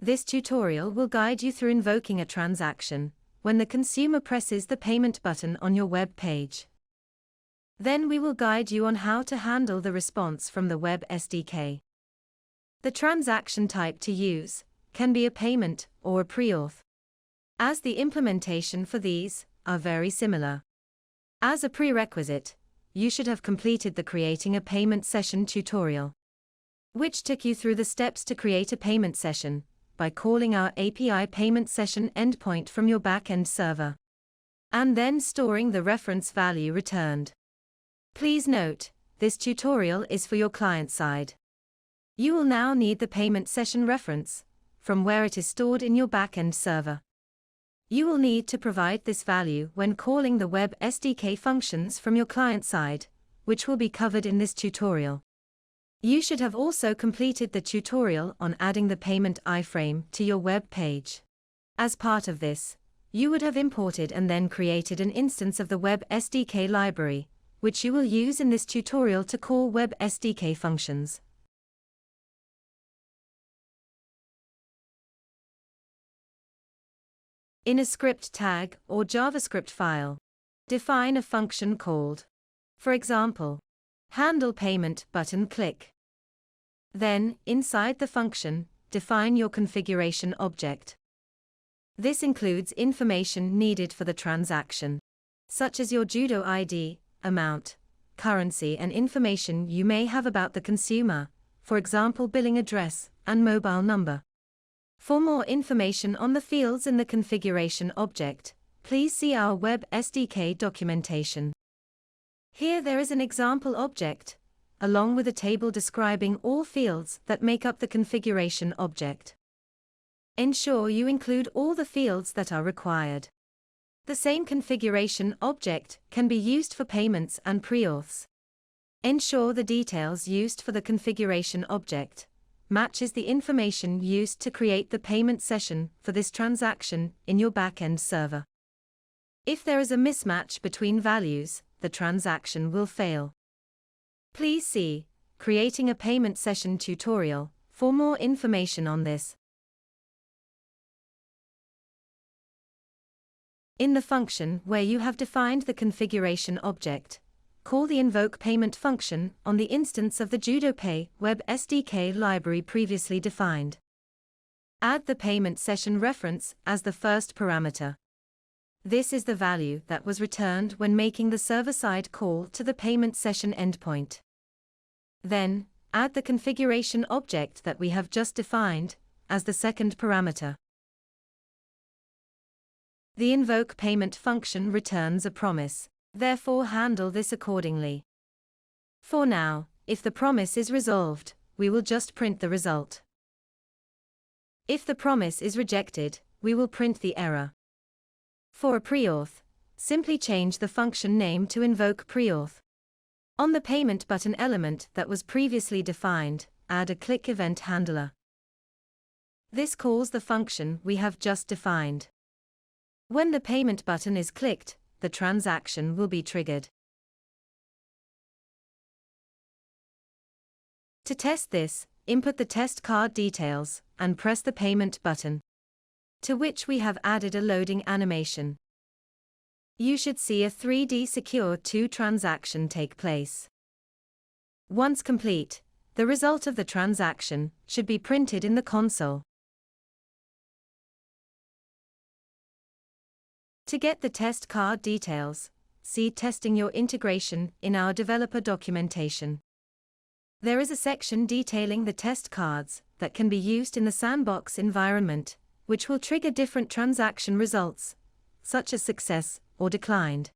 This tutorial will guide you through invoking a transaction when the consumer presses the payment button on your web page. Then we will guide you on how to handle the response from the Web SDK. The transaction type to use can be a payment or a pre-auth, as the implementation for these are very similar. As a prerequisite, you should have completed the Creating a Payment Session tutorial, which took you through the steps to create a payment session by calling our API payment session endpoint from your backend server, and then storing the reference value returned. Please note, this tutorial is for your client side. You will now need the payment session reference, from where it is stored in your backend server. You will need to provide this value when calling the Web SDK functions from your client side, which will be covered in this tutorial. You should have also completed the tutorial on adding the payment iframe to your web page. As part of this, you would have imported and then created an instance of the Web SDK library, which you will use in this tutorial to call Web SDK functions. In a script tag or JavaScript file, define a function called, for example, handle payment button click. Then, inside the function, define your configuration object. This includes information needed for the transaction, such as your Judo ID, amount, currency, and information you may have about the consumer, for example billing address and mobile number. For more information on the fields in the configuration object, please see our Web SDK documentation. Here there is an example object, along with a table describing all fields that make up the configuration object. Ensure you include all the fields that are required. The same configuration object can be used for payments and pre-auths. Ensure the details used for the configuration object matches the information used to create the payment session for this transaction in your backend server. If there is a mismatch between values, the transaction will fail. Please see Creating a Payment Session tutorial for more information on this. In the function where you have defined the configuration object, call the invoke payment function on the instance of the JudoPay Web SDK library previously defined. Add the payment session reference as the first parameter. This is the value that was returned when making the server-side call to the payment session endpoint. Then, add the configuration object that we have just defined as the second parameter. The invoke payment function returns a promise. Therefore handle this accordingly. For now, if the promise is resolved, we will just print the result. If the promise is rejected, we will print the error. For a pre-auth, simply change the function name to invoke pre-auth. On the payment button element that was previously defined, add a click event handler. This calls the function we have just defined. When the payment button is clicked, the transaction will be triggered. To test this, input the test card details and press the payment button, to which we have added a loading animation. You should see a 3D Secure 2 transaction take place. Once complete, the result of the transaction should be printed in the console. To get the test card details, see Testing your integration in our developer documentation. There is a section detailing the test cards that can be used in the sandbox environment, which will trigger different transaction results, such as success or declined.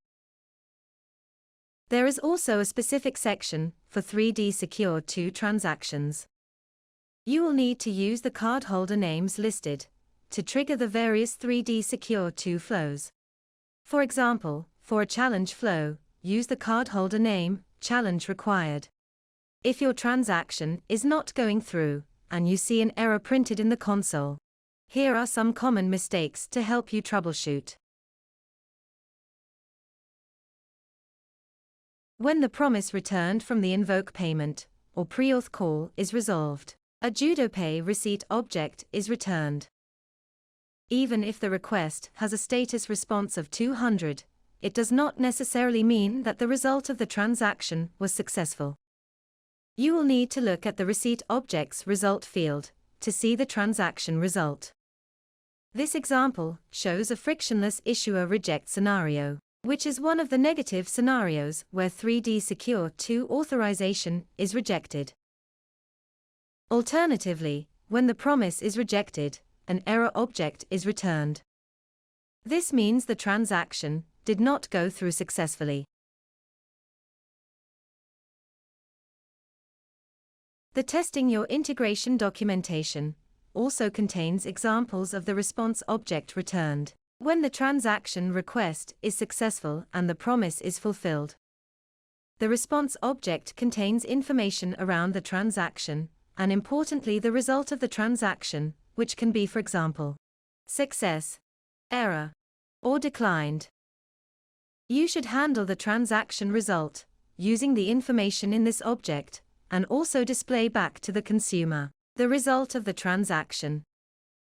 There is also a specific section for 3D Secure 2 transactions. You will need to use the cardholder names listed to trigger the various 3D Secure 2 flows. For example, for a challenge flow, use the cardholder name, challenge required. If your transaction is not going through, and you see an error printed in the console, here are some common mistakes to help you troubleshoot. When the promise returned from the invoke payment or pre-auth call is resolved, a JudoPay receipt object is returned. Even if the request has a status response of 200, it does not necessarily mean that the result of the transaction was successful. You will need to look at the receipt object's result field to see the transaction result. This example shows a frictionless issuer reject scenario, which is one of the negative scenarios where 3D Secure 2 authorization is rejected. Alternatively, when the promise is rejected, an error object is returned. This means the transaction did not go through successfully. The Testing Your Integration documentation also contains examples of the response object returned when the transaction request is successful and the promise is fulfilled. The response object contains information around the transaction, and importantly the result of the transaction, which can be, for example, success, error, or declined. You should handle the transaction result using the information in this object, and also display back to the consumer the result of the transaction.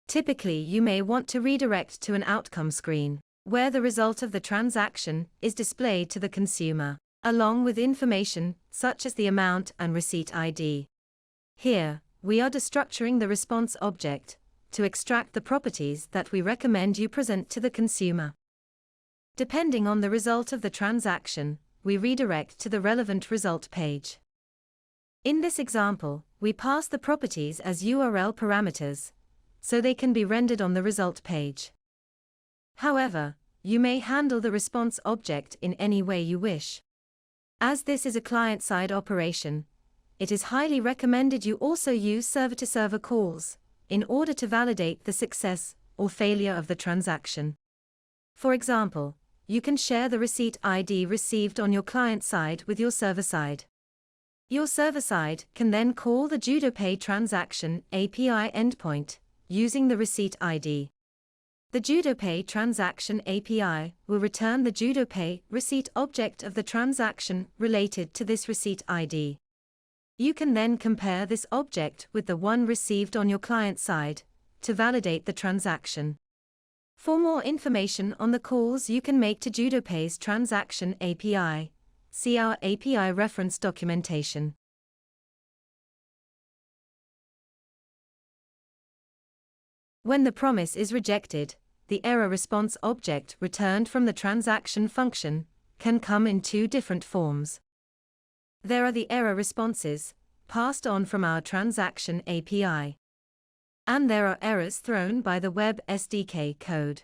Typically, you may want to redirect to an outcome screen, where the result of the transaction is displayed to the consumer, along with information such as the amount and receipt ID. Here, we are destructuring the response object to extract the properties that we recommend you present to the consumer. Depending on the result of the transaction, we redirect to the relevant result page. In this example, we pass the properties as URL parameters, so they can be rendered on the result page. However, you may handle the response object in any way you wish. As this is a client-side operation, it is highly recommended you also use server-to-server calls in order to validate the success or failure of the transaction. For example, you can share the receipt ID received on your client side with your server side. Your server side can then call the JudoPay transaction API endpoint using the receipt ID. The JudoPay transaction API will return the JudoPay receipt object of the transaction related to this receipt ID. You can then compare this object with the one received on your client side to validate the transaction. For more information on the calls you can make to JudoPay's transaction API, see our API reference documentation. When the promise is rejected, the error response object returned from the transaction function can come in two different forms. There are the error responses, passed on from our transaction API. And there are errors thrown by the Web SDK code.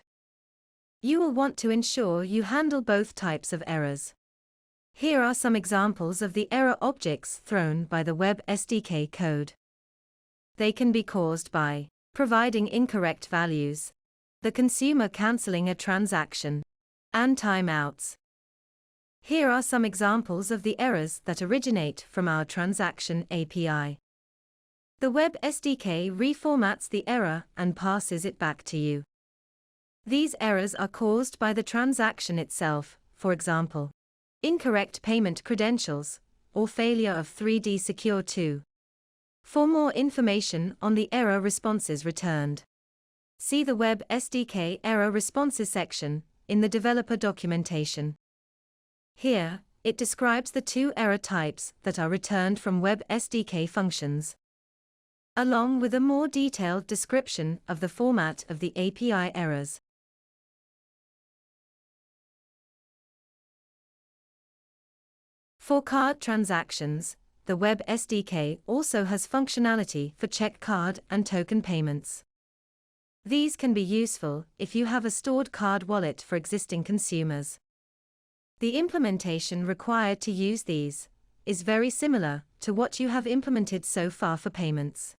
You will want to ensure you handle both types of errors. Here are some examples of the error objects thrown by the Web SDK code. They can be caused by providing incorrect values, the consumer canceling a transaction, and timeouts. Here are some examples of the errors that originate from our transaction API. The Web SDK reformats the error and passes it back to you. These errors are caused by the transaction itself, for example, incorrect payment credentials, or failure of 3D Secure 2. For more information on the error responses returned, see the Web SDK Error Responses section in the developer documentation. Here, it describes the two error types that are returned from Web SDK functions, along with a more detailed description of the format of the API errors. For card transactions, the Web SDK also has functionality for check card and token payments. These can be useful if you have a stored card wallet for existing consumers. The implementation required to use these is very similar to what you have implemented so far for payments.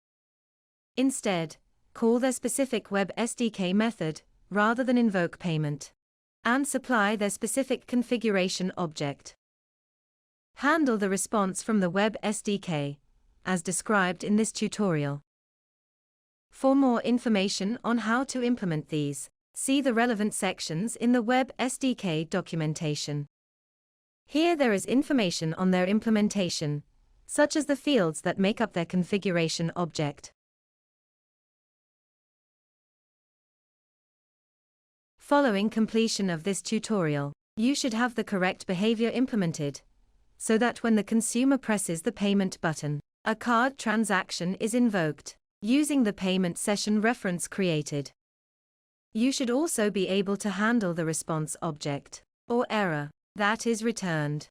Instead, call their specific Web SDK method rather than invoke payment, and supply their specific configuration object. Handle the response from the Web SDK, as described in this tutorial. For more information on how to implement these, see the relevant sections in the Web SDK documentation. Here there is information on their implementation, such as the fields that make up their configuration object. Following completion of this tutorial, you should have the correct behavior implemented, so that when the consumer presses the payment button, a card transaction is invoked, using the payment session reference created. You should also be able to handle the response object, or error, that is returned.